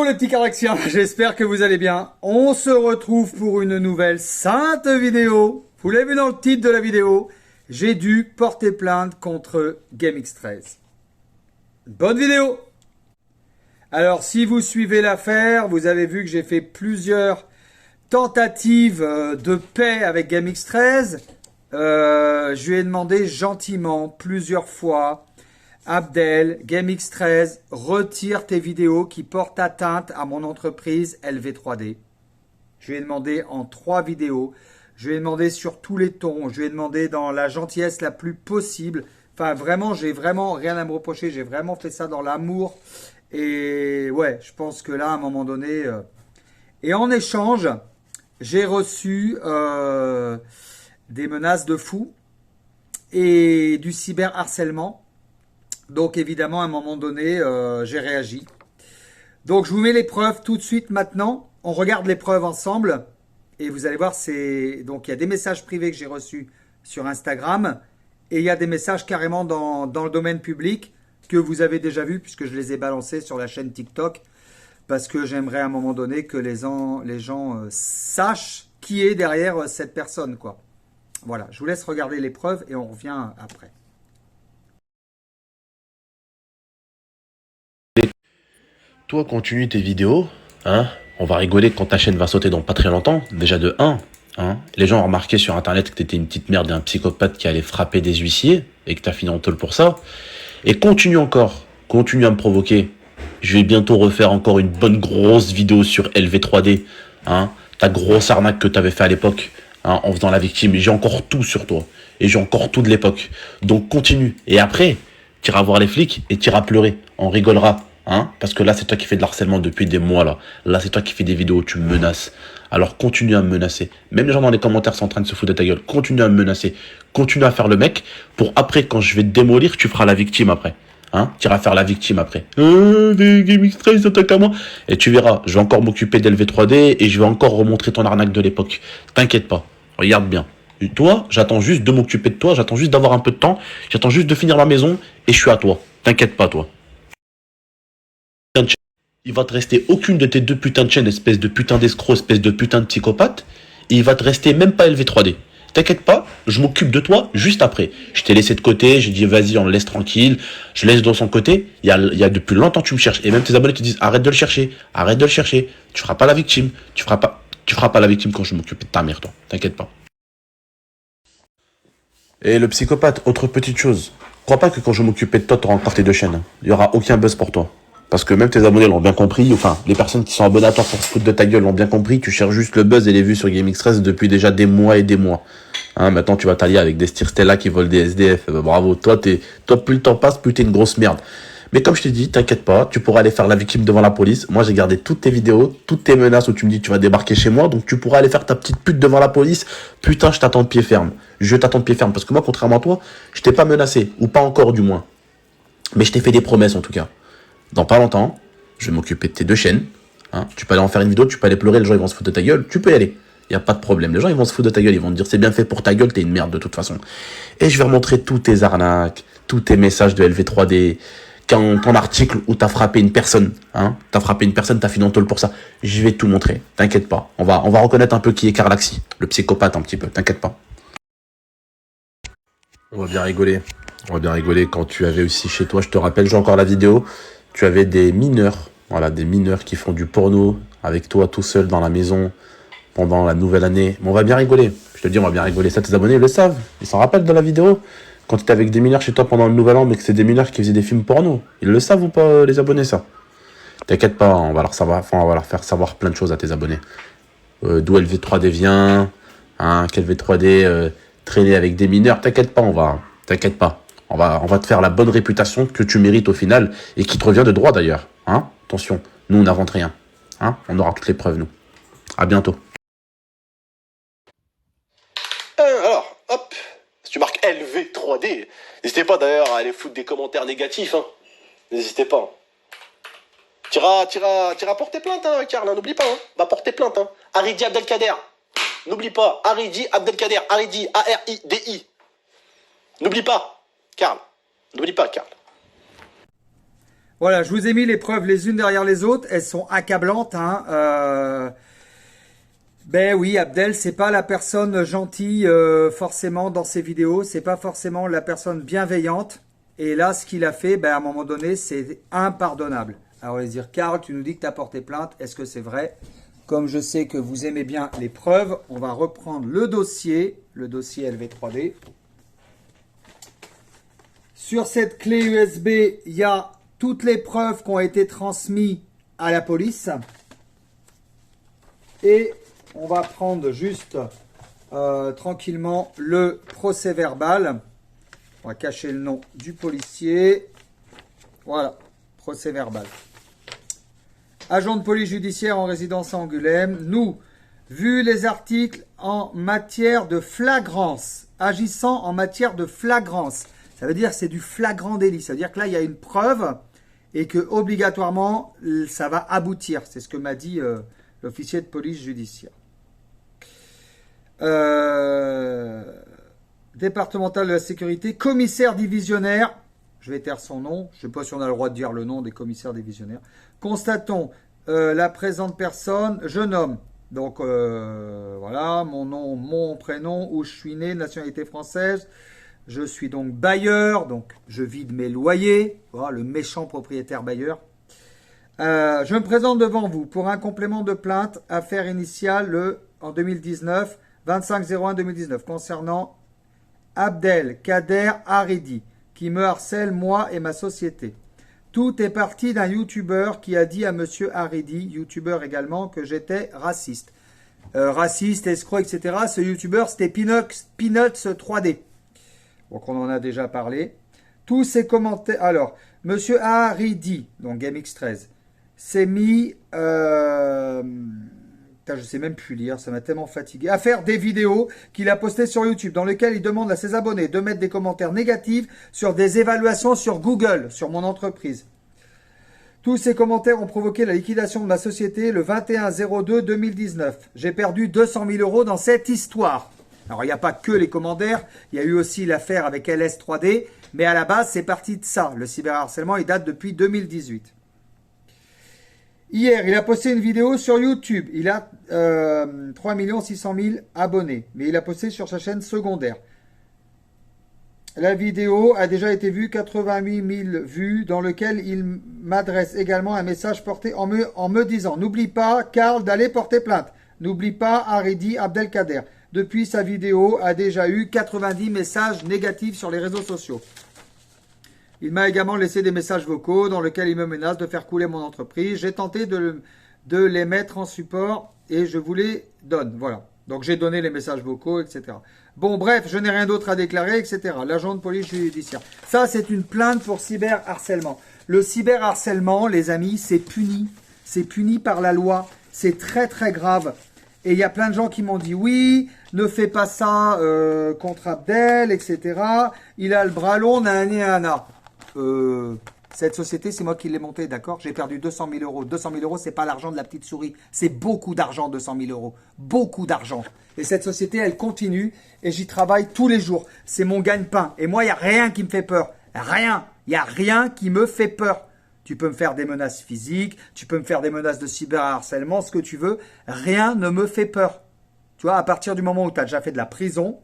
Hello les petits Caraxiens, j'espère que vous allez bien. On se retrouve pour une nouvelle sainte vidéo. Vous l'avez vu dans le titre de la vidéo, j'ai dû porter plainte contre GameX13. Bonne vidéo. Alors si vous suivez l'affaire, vous avez vu que j'ai fait plusieurs tentatives de paix avec GameX13. Je lui ai demandé gentiment plusieurs fois: Abdel, GameX13, retire tes vidéos qui portent atteinte à mon entreprise LV3D. Je lui ai demandé en 3 vidéos. Je lui ai demandé sur tous les tons. Je lui ai demandé dans la gentillesse la plus possible. Enfin, vraiment, j'ai vraiment rien à me reprocher. J'ai vraiment fait ça dans l'amour. Et ouais, je pense que là, à un moment donné... Et en échange, j'ai reçu des menaces de fou et du cyberharcèlement. Donc évidemment, à un moment donné, j'ai réagi. Donc je vous mets les preuves tout de suite maintenant. On regarde les preuves ensemble. Et vous allez voir, donc il y a des messages privés que j'ai reçus sur Instagram. Et il y a des messages carrément dans le domaine public que vous avez déjà vus, puisque je les ai balancés sur la chaîne TikTok. Parce que j'aimerais à un moment donné que les gens sachent qui est derrière cette personne, quoi. Voilà, je vous laisse regarder les preuves et on revient après. Toi, continue tes vidéos, hein. On va rigoler quand ta chaîne va sauter dans pas très longtemps. Déjà de 1, hein. Les gens ont remarqué sur internet que t'étais une petite merde et un psychopathe qui allait frapper des huissiers et que t'as fini en tôle pour ça. Et continue encore, continue à me provoquer. Je vais bientôt refaire encore une bonne grosse vidéo sur LV3D, hein. Ta grosse arnaque que t'avais fait à l'époque, hein, en faisant la victime. Et j'ai encore tout sur toi. Et j'ai encore tout de l'époque. Donc continue. Et après, t'iras voir les flics et t'iras pleurer. On rigolera. Hein, parce que là, c'est toi qui fais de l'harcèlement depuis des mois, là. Là, c'est toi qui fais des vidéos où tu me menaces. Alors, continue à me menacer. Même les gens dans les commentaires sont en train de se foutre de ta gueule. Continue à me menacer. Continue à faire le mec. Pour après, quand je vais te démolir, tu feras la victime après. Hein, tu iras faire la victime après. Des GameX13 s'attaquent à moi. Et tu verras, je vais encore m'occuper d'LV3D et je vais encore remontrer ton arnaque de l'époque. T'inquiète pas. Regarde bien. Et toi, j'attends juste de m'occuper de toi. J'attends juste d'avoir un peu de temps. J'attends juste de finir ma maison et je suis à toi. T'inquiète pas, toi. Il va te rester aucune de tes 2 putains de chaînes, espèce de putain d'escroc, espèce de putain de psychopathe. Et il va te rester même pas LV3D. T'inquiète pas, je m'occupe de toi juste après. Je t'ai laissé de côté, j'ai dit vas-y, on le laisse tranquille. Je laisse dans son côté. Il y a depuis longtemps tu me cherches. Et même tes abonnés te disent arrête de le chercher, arrête de le chercher. Tu feras pas la victime. Tu feras pas la victime quand je m'occupe de ta mère, toi. T'inquiète pas. Et le psychopathe, autre petite chose. Crois pas que quand je m'occupais de toi, t'auras encore tes 2 chaînes. Il y aura aucun buzz pour toi. Parce que même tes abonnés l'ont bien compris, enfin, les personnes qui sont abonnées à toi pour se foutre de ta gueule l'ont bien compris, tu cherches juste le buzz et les vues sur GameX13 depuis déjà des mois et des mois. Hein, maintenant, tu vas t'allier avec des Stella qui volent des SDF. Bravo, toi, plus le temps passe, plus t'es une grosse merde. Mais comme je t'ai dit, t'inquiète pas, tu pourras aller faire la victime devant la police. Moi, j'ai gardé toutes tes vidéos, toutes tes menaces où tu me dis que tu vas débarquer chez moi, donc tu pourras aller faire ta petite pute devant la police. Putain, je t'attends de pied ferme. Je t'attends de pied ferme, parce que moi, contrairement à toi, je t'ai pas menacé, ou pas encore du moins. Mais je t'ai fait des promesses en tout cas. Dans pas longtemps, je vais m'occuper de tes 2 chaînes. Hein. Tu peux aller en faire une vidéo, tu peux aller pleurer, les gens ils vont se foutre de ta gueule, tu peux y aller. Il n'y a pas de problème. Les gens ils vont se foutre de ta gueule, ils vont te dire c'est bien fait pour ta gueule, t'es une merde de toute façon. Et je vais remontrer tous tes arnaques, tous tes messages de LV3D, quand ton article où t'as frappé une personne, hein, t'as fini en tôle pour ça. Je vais tout montrer, t'inquiète pas. On va reconnaître un peu qui est Carlaxi, le psychopathe un petit peu, t'inquiète pas. On va bien rigoler. On va bien rigoler quand tu avais aussi chez toi, je te rappelle, j'ai encore la vidéo, tu avais des mineurs, voilà, des mineurs qui font du porno avec toi tout seul dans la maison pendant la nouvelle année. Mais on va bien rigoler. Je te dis, on va bien rigoler. Ça, tes abonnés, ils le savent. Ils s'en rappellent de la vidéo. Quand tu étais avec des mineurs chez toi pendant le nouvel an, mais que c'est des mineurs qui faisaient des films porno. Ils le savent ou pas, les abonnés, ça? T'inquiète pas, on va leur faire savoir plein de choses à tes abonnés. D'où LV3D vient, hein, qu'LV3D traîner avec des mineurs. T'inquiète pas, t'inquiète pas. On va te faire la bonne réputation que tu mérites au final et qui te revient de droit d'ailleurs. Hein, attention, nous on n'invente rien. Hein, on aura toutes les preuves, nous. À bientôt. Alors, hop, si tu marques LV3D, n'hésitez pas d'ailleurs à aller foutre des commentaires négatifs. Hein. N'hésitez pas. T'iras porter plainte, hein, Karl, hein, n'oublie pas. Hein. Va porter plainte. Hein. Aridi Abdelkader. N'oublie pas. Aridi Abdelkader. Aridi, A-R-I-D-I. N'oublie pas. Karl. N'oublie pas, Karl. Voilà, je vous ai mis les preuves les unes derrière les autres. Elles sont accablantes. Hein. Ben oui, Abdel, c'est pas la personne gentille forcément dans ses vidéos. C'est pas forcément la personne bienveillante. Et là, ce qu'il a fait, ben, à un moment donné, c'est impardonnable. Alors, on va se dire, Karl, tu nous dis que tu as porté plainte. Est-ce que c'est vrai? Comme je sais que vous aimez bien les preuves, on va reprendre le dossier LV3D. Sur cette clé USB, il y a toutes les preuves qui ont été transmises à la police. Et on va prendre juste tranquillement le procès verbal. On va cacher le nom du policier. Voilà, procès verbal. Agent de police judiciaire en résidence à Angoulême. Nous, vu les articles en matière de flagrance, agissant en matière de flagrance, ça veut dire que c'est du flagrant délit. Ça veut dire que là, il y a une preuve et que obligatoirement, ça va aboutir. C'est ce que m'a dit l'officier de police judiciaire. Départemental de la sécurité, commissaire divisionnaire, je vais taire son nom, je ne sais pas si on a le droit de dire le nom des commissaires divisionnaires. Constatons la présente personne, je nomme, donc voilà, mon nom, mon prénom, où je suis né, nationalité française, je suis donc bailleur, donc je vide mes loyers, voilà, le méchant propriétaire bailleur. Je me présente devant vous pour un complément de plainte, affaire initiale en 2019, 25/01/2019, concernant Abdel Kader Haridi, qui me harcèle moi et ma société. Tout est parti d'un youtubeur qui a dit à monsieur Haridi, youtubeur également, que j'étais raciste. Raciste, escroc, etc. Ce youtubeur, c'était Peanuts 3D. Donc on en a déjà parlé. Tous ces commentaires... Alors, monsieur Haridi, donc GameX13, s'est mis... je sais même plus lire, ça m'a tellement fatigué. À faire des vidéos qu'il a postées sur YouTube, dans lesquelles il demande à ses abonnés de mettre des commentaires négatifs sur des évaluations sur Google, sur mon entreprise. Tous ces commentaires ont provoqué la liquidation de ma société le 21/02/2019. J'ai perdu 200 000 € dans cette histoire. Alors, il n'y a pas que les commentaires, il y a eu aussi l'affaire avec LS3D, mais à la base, c'est parti de ça. Le cyberharcèlement, il date depuis 2018. Hier, il a posté une vidéo sur YouTube. Il a 3 600 000 abonnés. Mais il a posté sur sa chaîne secondaire. La vidéo a déjà été vue 88 000 vues, dans lequel il m'adresse également un message porté en me disant « N'oublie pas, Karl, d'aller porter plainte. N'oublie pas, Haridi Abdelkader. » Depuis, sa vidéo a déjà eu 90 messages négatifs sur les réseaux sociaux. Il m'a également laissé des messages vocaux dans lesquels il me menace de faire couler mon entreprise. J'ai tenté de les mettre en support et je vous les donne. Voilà. Donc j'ai donné les messages vocaux, etc. Bon, bref, je n'ai rien d'autre à déclarer, etc. L'agent de police judiciaire. Ça, c'est une plainte pour cyberharcèlement. Le cyberharcèlement, les amis, c'est puni. C'est puni par la loi. C'est très, très grave. Et il y a plein de gens qui m'ont dit, oui, ne fais pas ça contre Abdel, etc. Il a le bras long, nanana. Cette société, c'est moi qui l'ai montée, d'accord? J'ai perdu 200 000 €. 200 000 €, c'est pas l'argent de la petite souris. C'est beaucoup d'argent, 200 000 €. Beaucoup d'argent. Et cette société, elle continue et j'y travaille tous les jours. C'est mon gagne-pain. Et moi, il n'y a rien qui me fait peur. Rien. Il n'y a rien qui me fait peur. Tu peux me faire des menaces physiques, tu peux me faire des menaces de cyberharcèlement, ce que tu veux. Rien ne me fait peur. Tu vois, à partir du moment où tu as déjà fait de la prison,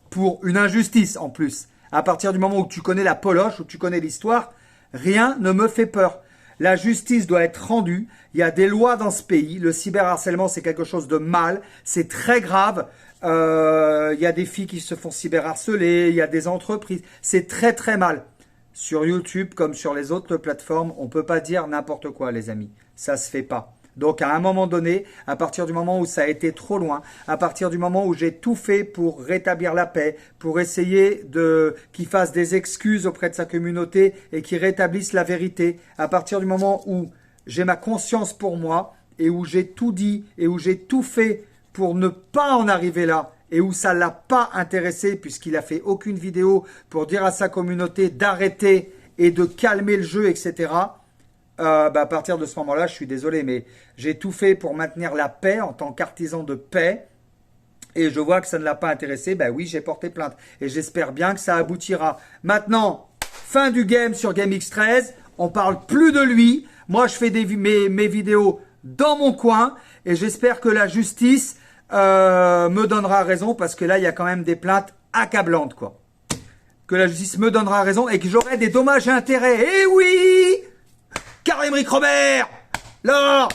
pour une injustice en plus, à partir du moment où tu connais la poloche, où tu connais l'histoire, rien ne me fait peur. La justice doit être rendue. Il y a des lois dans ce pays. Le cyberharcèlement, c'est quelque chose de mal. C'est très grave. Il y a des filles qui se font cyberharceler. Il y a des entreprises. C'est très très mal. Sur YouTube, comme sur les autres plateformes, on ne peut pas dire n'importe quoi, les amis. Ça se fait pas. Donc, à un moment donné, à partir du moment où ça a été trop loin, à partir du moment où j'ai tout fait pour rétablir la paix, pour essayer qu'il fasse des excuses auprès de sa communauté et qu'il rétablisse la vérité, à partir du moment où j'ai ma conscience pour moi et où j'ai tout dit et où j'ai tout fait pour ne pas en arriver là, et où ça ne l'a pas intéressé puisqu'il a fait aucune vidéo pour dire à sa communauté d'arrêter et de calmer le jeu, etc. À partir de ce moment-là, je suis désolé, mais j'ai tout fait pour maintenir la paix en tant qu'artisan de paix et je vois que ça ne l'a pas intéressé. Ben oui, j'ai porté plainte et j'espère bien que ça aboutira. Maintenant, fin du game sur GameX13. On parle plus de lui. Moi, je fais mes vidéos dans mon coin et j'espère que la justice me donnera raison parce que là, il y a quand même des plaintes accablantes, quoi. Que la justice me donnera raison et que j'aurai des dommages et intérêts. Eh oui! Karim Robert! Là!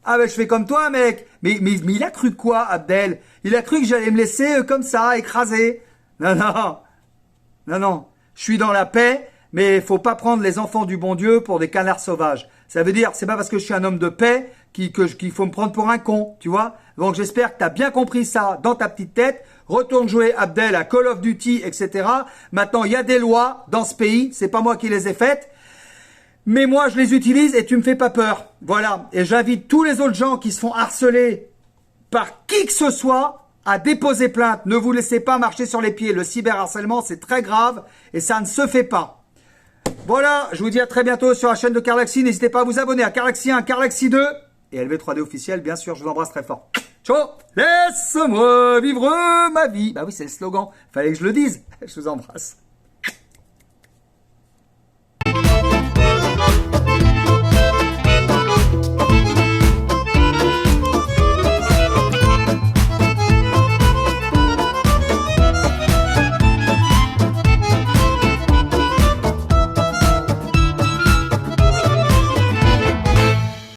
Ah ben je fais comme toi, mec. Mais il a cru quoi, Abdel? Il a cru que j'allais me laisser comme ça, écraser. Non. Je suis dans la paix, mais faut pas prendre les enfants du bon Dieu pour des canards sauvages. Ça veut dire, c'est pas parce que je suis un homme de paix qu'il faut me prendre pour un con, tu vois. Donc j'espère que tu as bien compris ça dans ta petite tête. Retourne jouer, Abdel, à Call of Duty, etc. Maintenant, il y a des lois dans ce pays. C'est pas moi qui les ai faites. Mais moi, je les utilise et tu me fais pas peur. Voilà. Et j'invite tous les autres gens qui se font harceler par qui que ce soit à déposer plainte. Ne vous laissez pas marcher sur les pieds. Le cyberharcèlement, c'est très grave et ça ne se fait pas. Voilà. Je vous dis à très bientôt sur la chaîne de Carlaxy. N'hésitez pas à vous abonner à Carlaxy 1, Carlaxy 2 et LV3D officiel. Bien sûr, je vous embrasse très fort. Ciao. Laisse-moi vivre ma vie. Bah oui, c'est le slogan. Fallait que je le dise. Je vous embrasse.